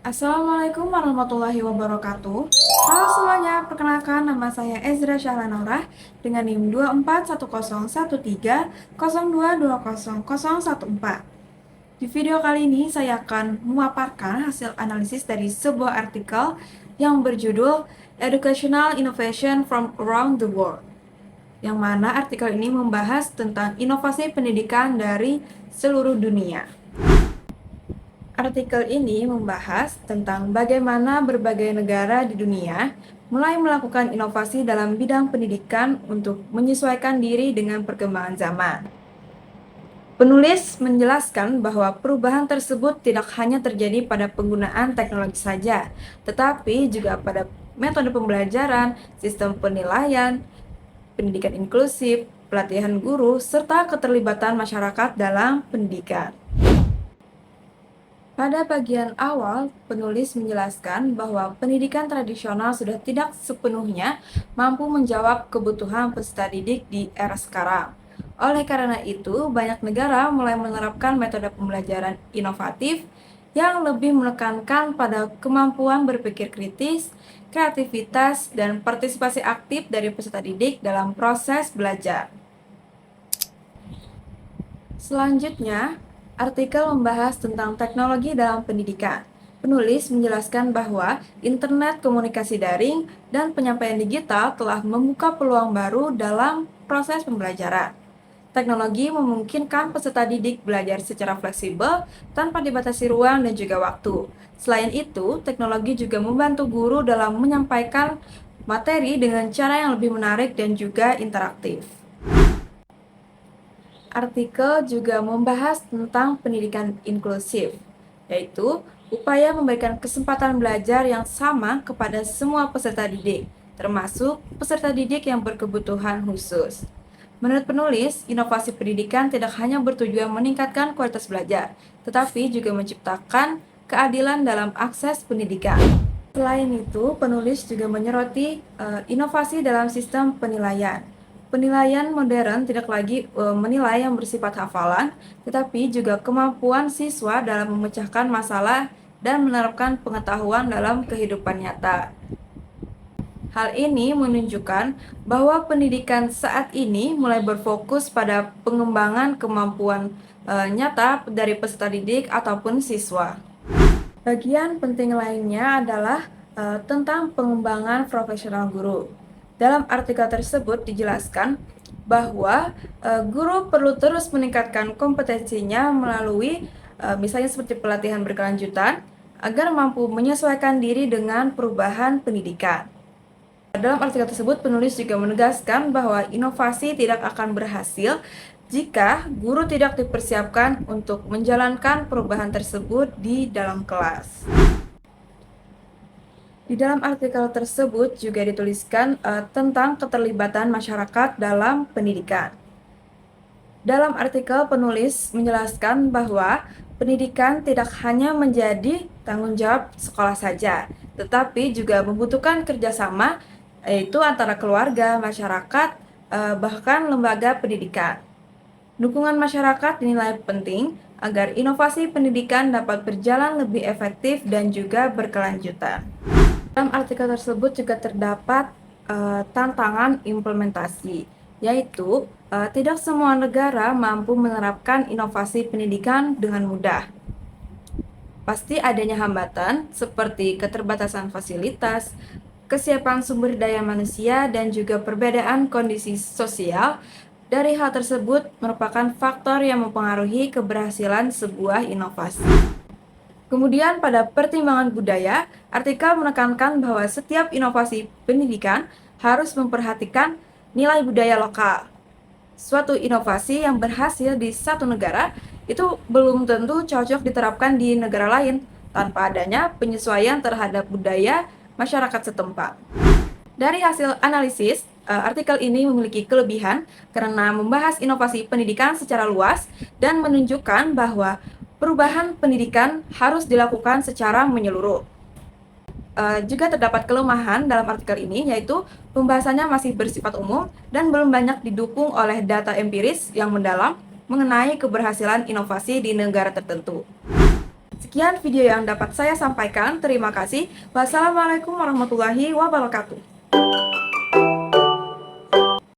Assalamualaikum warahmatullahi wabarakatuh. Halo semuanya, perkenalkan nama saya Ezra Syahlanora dengan NIM 2410130220014. Di video kali ini saya akan memaparkan hasil analisis dari sebuah artikel yang berjudul Educational Innovation from Around the World, yang mana artikel ini membahas tentang inovasi pendidikan dari seluruh dunia. Artikel ini membahas tentang bagaimana berbagai negara di dunia mulai melakukan inovasi dalam bidang pendidikan untuk menyesuaikan diri dengan perkembangan zaman. Penulis menjelaskan bahwa perubahan tersebut tidak hanya terjadi pada penggunaan teknologi saja, tetapi juga pada metode pembelajaran, sistem penilaian, pendidikan inklusif, pelatihan guru, serta keterlibatan masyarakat dalam pendidikan. Pada bagian awal, penulis menjelaskan bahwa pendidikan tradisional sudah tidak sepenuhnya mampu menjawab kebutuhan peserta didik di era sekarang. Oleh karena itu, banyak negara mulai menerapkan metode pembelajaran inovatif yang lebih menekankan pada kemampuan berpikir kritis, kreativitas, dan partisipasi aktif dari peserta didik dalam proses belajar. Selanjutnya, artikel membahas tentang teknologi dalam pendidikan. Penulis menjelaskan bahwa internet komunikasi daring dan penyampaian digital telah membuka peluang baru dalam proses pembelajaran. Teknologi memungkinkan peserta didik belajar secara fleksibel tanpa dibatasi ruang dan juga waktu. Selain itu, teknologi juga membantu guru dalam menyampaikan materi dengan cara yang lebih menarik dan juga interaktif. Artikel juga membahas tentang pendidikan inklusif, yaitu upaya memberikan kesempatan belajar yang sama kepada semua peserta didik, termasuk peserta didik yang berkebutuhan khusus. Menurut penulis, inovasi pendidikan tidak hanya bertujuan meningkatkan kualitas belajar, tetapi juga menciptakan keadilan dalam akses pendidikan. Selain itu, penulis juga menyoroti inovasi dalam sistem penilaian. Penilaian modern tidak lagi menilai yang bersifat hafalan, tetapi juga kemampuan siswa dalam memecahkan masalah dan menerapkan pengetahuan dalam kehidupan nyata. Hal ini menunjukkan bahwa pendidikan saat ini mulai berfokus pada pengembangan kemampuan nyata dari peserta didik ataupun siswa. Bagian penting lainnya adalah tentang pengembangan profesional guru. Dalam artikel tersebut dijelaskan bahwa guru perlu terus meningkatkan kompetensinya melalui misalnya seperti pelatihan berkelanjutan agar mampu menyesuaikan diri dengan perubahan pendidikan. Dalam artikel tersebut, penulis juga menegaskan bahwa inovasi tidak akan berhasil jika guru tidak dipersiapkan untuk menjalankan perubahan tersebut di dalam kelas. Di dalam artikel tersebut juga dituliskan tentang keterlibatan masyarakat dalam pendidikan. Dalam artikel, penulis menjelaskan bahwa pendidikan tidak hanya menjadi tanggung jawab sekolah saja, tetapi juga membutuhkan kerjasama, yaitu antara keluarga, masyarakat, bahkan lembaga pendidikan. Dukungan masyarakat dinilai penting agar inovasi pendidikan dapat berjalan lebih efektif dan juga berkelanjutan. Dalam artikel tersebut juga terdapat tantangan implementasi, yaitu tidak semua negara mampu menerapkan inovasi pendidikan dengan mudah. Pasti adanya hambatan seperti keterbatasan fasilitas, kesiapan sumber daya manusia, dan juga perbedaan kondisi sosial. Dari hal tersebut merupakan faktor yang mempengaruhi keberhasilan sebuah inovasi. Kemudian pada pertimbangan budaya, artikel menekankan bahwa setiap inovasi pendidikan harus memperhatikan nilai budaya lokal. Suatu inovasi yang berhasil di satu negara itu belum tentu cocok diterapkan di negara lain tanpa adanya penyesuaian terhadap budaya masyarakat setempat. Dari hasil analisis, artikel ini memiliki kelebihan karena membahas inovasi pendidikan secara luas dan menunjukkan bahwa perubahan pendidikan harus dilakukan secara menyeluruh. Juga terdapat kelemahan dalam artikel ini, yaitu pembahasannya masih bersifat umum dan belum banyak didukung oleh data empiris yang mendalam mengenai keberhasilan inovasi di negara tertentu. Sekian video yang dapat saya sampaikan. Terima kasih. Wassalamualaikum warahmatullahi wabarakatuh.